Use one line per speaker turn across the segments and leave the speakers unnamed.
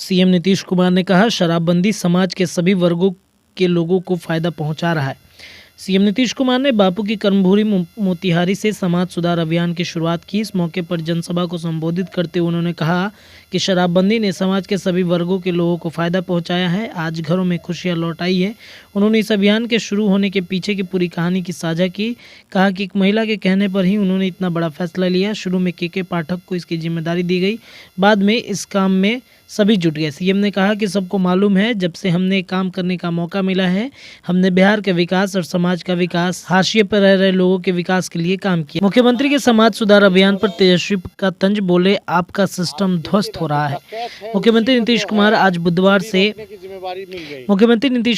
CM Nitish Kumar ने कहा, शराबबंदी समाज के सभी वर्गों के लोगों को फायदा पहुंचा रहा है। सीएम नीतीश कुमार ने बापू की कर्मभूमि मोतिहारी से समाज सुधार अभियान की शुरुआत की। इस मौके पर जनसभा को संबोधित करते हुए उन्होंने कहा कि शराबबंदी ने समाज के सभी वर्गों के लोगों को फायदा पहुंचाया है। आज घरों में खुशियां लौट आई है। उन्होंने इस अभियान के शुरू होने के पीछे की पूरी कहानी की साझा की। कहा कि एक महिला के कहने पर ही उन्होंने इतना बड़ा फैसला लिया। शुरू में के पाठक को इसकी जिम्मेदारी दी गई, बाद में इस काम में सभी जुट गए। सीएम ने कहा कि सबको मालूम है, जब से हमने काम करने का मौका मिला है, हमने बिहार के विकास और समाज का विकास, हाशिए पर रह रहे लोगों के विकास के लिए काम किया। मुख्यमंत्री के समाज सुधार अभियान पर तेजस्वी का तंज बोले, आपका सिस्टम ध्वस्त हो रहा है। मुख्यमंत्री नीतीश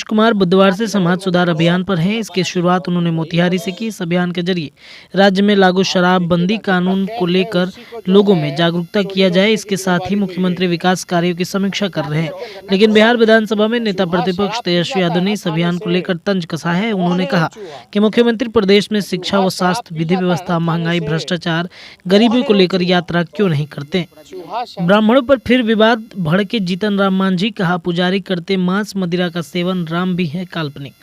कुमार बुधवार से समाज सुधार अभियान पर हैं। इसकी शुरुआत उन्होंने मोतिहारी से की। इस अभियान के जरिए राज्य में लागू शराबबंदी कानून को लेकर लोगों में जागरूकता किया जाए। इसके साथ ही मुख्यमंत्री विकास कार्यों की समीक्षा कर रहे हैं। लेकिन बिहार विधानसभा में नेता प्रतिपक्ष तेजस्वी यादव ने इस अभियान को लेकर तंज कसा है। उन्होंने कहा कि मुख्यमंत्री प्रदेश में शिक्षा व स्वास्थ्य, विधि व्यवस्था, महंगाई, भ्रष्टाचार, गरीबी को लेकर यात्रा क्यों नहीं करते। ब्राह्मणों पर फिर विवाद भड़के जीतन राम मांझी। कहा, पुजारी करते मांस मदिरा का सेवन, राम भी है काल्पनिक।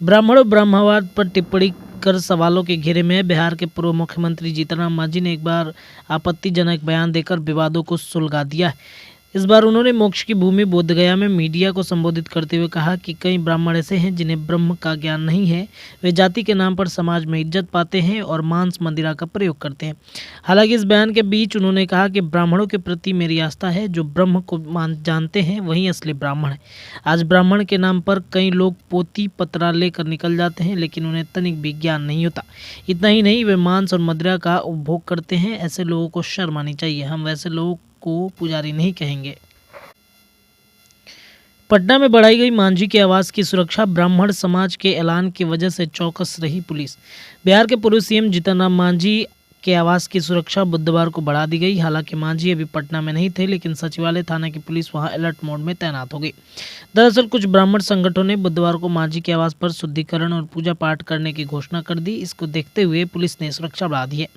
ब्राह्मणों ब्रह्मवाद पर टिप्पणी कर सवालों के घेरे में बिहार के पूर्व मुख्यमंत्री जीतन राम मांझी ने एक बार आपत्तिजनक बयान देकर विवादों को सुलगा दिया है। इस बार उन्होंने मोक्ष की भूमि बोधगया में मीडिया को संबोधित करते हुए कहा कि कई ब्राह्मण ऐसे हैं जिन्हें ब्रह्म का ज्ञान नहीं है। वे जाति के नाम पर समाज में इज्जत पाते हैं और मांस मदिरा का प्रयोग करते हैं। हालांकि इस बयान के बीच उन्होंने कहा कि ब्राह्मणों के प्रति मेरी आस्था है। जो ब्रह्म को जानते हैं वही असली ब्राह्मण है। आज ब्राह्मण के नाम पर कई लोग पोती पतरा लेकर निकल जाते हैं, लेकिन उन्हें तनिक भी ज्ञान नहीं होता। इतना ही नहीं, वे मांस और मदिरा का उपभोग करते हैं। ऐसे लोगों को शर्म आनी चाहिए। हम वैसे लोगों को पुजारी नहीं कहेंगे। पटना में बढ़ाई गई मांझी के आवास की सुरक्षा। ब्राह्मण समाज के ऐलान की वजह से चौकस रही पुलिस। बिहार के पूर्व सीएम जीतन राम मांझी के आवास की सुरक्षा बुधवार को बढ़ा दी गई। हालांकि मांझी अभी पटना में नहीं थे, लेकिन सचिवालय थाना की पुलिस वहां अलर्ट मोड में तैनात हो गई। दरअसल कुछ ब्राह्मण संगठनों ने बुधवार को मांझी के आवास पर शुद्धिकरण और पूजा पाठ करने की घोषणा कर दी। इसको देखते हुए पुलिस ने सुरक्षा बढ़ा दी है।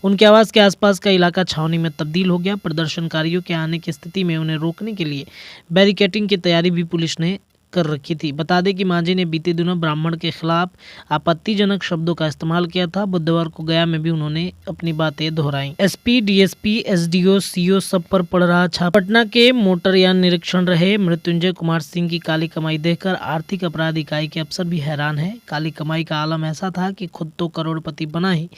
उनके आवास के आसपास का इलाका छावनी में तब्दील हो गया। प्रदर्शनकारियों के आने की स्थिति में उन्हें रोकने के लिए बैरिकेडिंग की तैयारी भी पुलिस ने कर रखी थी। बता दें कि मांझी ने बीते दिनों ब्राह्मण के खिलाफ आपत्तिजनक शब्दों का इस्तेमाल किया था। बुधवार को गया में भी उन्होंने अपनी बातें दोहराई। एसपी, डीएसपी, एसडीओ, सीओ सब पर पड़ रहा छापा। पटना के मोटरयान निरीक्षण रहे मृत्युंजय कुमार सिंह की काली कमाई देखकर आर्थिक अपराध इकाई के अफसर भी हैरान है। काली कमाई का आलम ऐसा था कि खुद तो करोड़पति बना ही,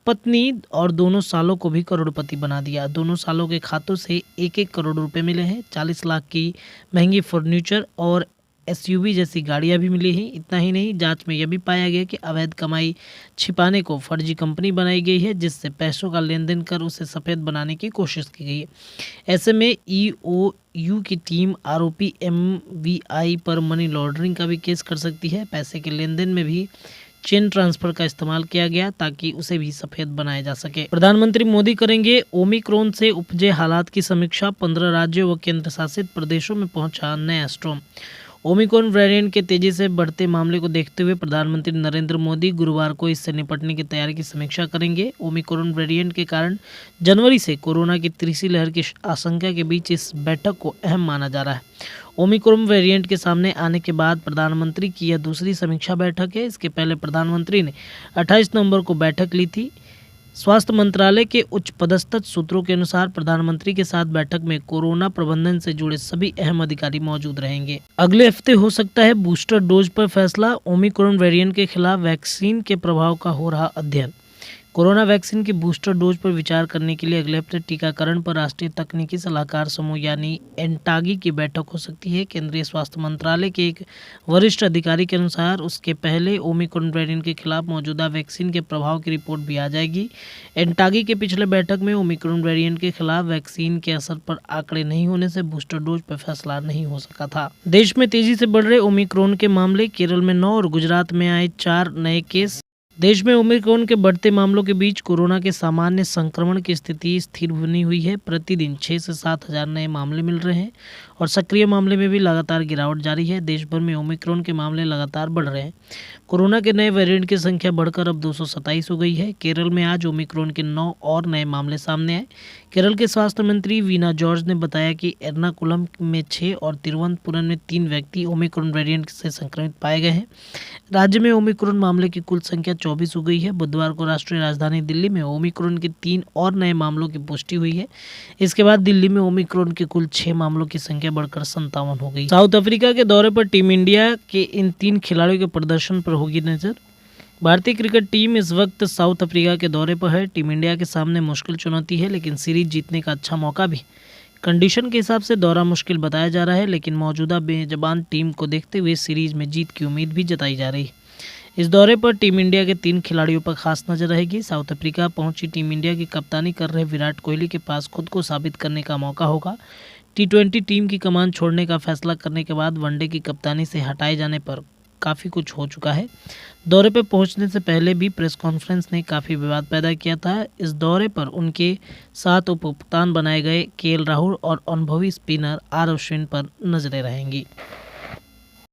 पत्नी और दोनों सालों को भी करोड़पति बना दिया। दोनों सालों के खातों से 1-1 करोड़ रुपए मिले हैं। 40 लाख की महंगी फर्नीचर और एसयूवी जैसी गाड़ियां भी मिली हैं। इतना ही नहीं, जांच में यह भी पाया गया कि अवैध कमाई छिपाने को फर्जी कंपनी बनाई गई है, जिससे पैसों का लेन देन कर उसे सफ़ेद बनाने की कोशिश की गई है। ऐसे में ईओयू की टीम आरोपी एमवीआई पर मनी लॉन्ड्रिंग का भी केस कर सकती है। पैसे के लेन देन में भी चेन ट्रांसफर का इस्तेमाल किया गया ताकि उसे भी सफेद बनाया जा सके। प्रधानमंत्री मोदी करेंगे ओमिक्रॉन से उपजे हालात की समीक्षा। 15 राज्यों व केंद्र शासित प्रदेशों में पहुंचा नया स्ट्रॉम। ओमिक्रॉन वेरिएंट के तेजी से बढ़ते मामले को देखते हुए प्रधानमंत्री नरेंद्र मोदी गुरुवार को इससे निपटने की तैयारी की समीक्षा करेंगे। ओमिक्रॉन वेरिएंट के कारण जनवरी से कोरोना की तीसरी लहर की आशंका के बीच इस बैठक को अहम माना जा रहा है। ओमिक्रॉन वेरिएंट के सामने आने के बाद प्रधानमंत्री की यह दूसरी समीक्षा बैठक है। इसके पहले प्रधानमंत्री ने 28 नवंबर को बैठक ली थी। स्वास्थ्य मंत्रालय के उच्च पदस्थ सूत्रों के अनुसार प्रधानमंत्री के साथ बैठक में कोरोना प्रबंधन से जुड़े सभी अहम अधिकारी मौजूद रहेंगे। अगले हफ्ते हो सकता है बूस्टर डोज पर फैसला। ओमिक्रॉन वेरिएंट के खिलाफ वैक्सीन के प्रभाव का हो रहा अध्ययन। कोरोना वैक्सीन की बूस्टर डोज पर विचार करने के लिए अगले हफ्ते टीकाकरण पर राष्ट्रीय तकनीकी सलाहकार समूह यानी एनटागी की बैठक हो सकती है। केंद्रीय स्वास्थ्य मंत्रालय के एक वरिष्ठ अधिकारी के अनुसार उसके पहले ओमिक्रॉन वेरिएंट के खिलाफ मौजूदा वैक्सीन के प्रभाव की रिपोर्ट भी आ जाएगी। एनटागी के पिछले बैठक में ओमिक्रॉन वेरिएंट के खिलाफ वैक्सीन के असर पर आंकड़े नहीं होने से बूस्टर डोज पर फैसला नहीं हो सका था। देश में तेजी से बढ़ रहे ओमिक्रॉन के मामले। केरल में 9 और गुजरात में आए 4 नए केस। देश में ओमिक्रॉन के बढ़ते मामलों के बीच कोरोना के सामान्य संक्रमण की स्थिति स्थिर बनी हुई है। प्रतिदिन 6 से 7 हज़ार नए मामले मिल रहे हैं और सक्रिय मामले में भी लगातार गिरावट जारी है। देश भर में ओमिक्रॉन के मामले लगातार बढ़ रहे हैं। कोरोना के नए वेरिएंट की संख्या बढ़कर अब 227 हो गई है। केरल में आज ओमिक्रॉन के 9 और नए मामले सामने आए। केरल के स्वास्थ्य मंत्री वीना जॉर्ज ने बताया कि एर्नाकुलम में 6 और तिरुवनंतपुरम में 3 व्यक्ति ओमिक्रॉन वेरिएंट से संक्रमित पाए गए हैं। राज्य में ओमिक्रॉन मामले की कुल संख्या 24 हो गई है। बुधवार को राष्ट्रीय राजधानी दिल्ली में ओमिक्रॉन के 3 और नए मामलों की पुष्टि हुई है। इसके बाद दिल्ली में ओमिक्रॉन के कुल 6 मामलों की संख्या बढ़कर 57 हो गई। साउथ अफ्रीका के दौरे पर टीम इंडिया के इन 3 खिलाड़ियों के प्रदर्शन पर होगी नजर। भारतीय क्रिकेट टीम इस वक्त साउथ अफ्रीका के दौरे पर है। टीम इंडिया के सामने मुश्किल चुनौती है, लेकिन सीरीज जीतने का अच्छा मौका भी। कंडीशन के हिसाब से दौरा मुश्किल बताया जा रहा है, लेकिन मौजूदा बेजबान टीम को देखते हुए सीरीज में जीत की उम्मीद भी जताई जा रही है। इस दौरे पर टीम इंडिया के 3 खिलाड़ियों पर खास नजर रहेगी। साउथ अफ्रीका पहुंची टीम इंडिया की कप्तानी कर रहे विराट कोहली के पास खुद को साबित करने का मौका होगा। T20 टीम की कमान छोड़ने का फैसला करने के बाद वनडे की कप्तानी से हटाए जाने पर काफ़ी कुछ हो चुका है। दौरे पर पहुंचने से पहले भी प्रेस कॉन्फ्रेंस ने काफ़ी विवाद पैदा किया था। इस दौरे पर उनके साथ उपकप्तान बनाए गए KL राहुल और अनुभवी स्पिनर R अश्विन पर नजरें रहेंगी।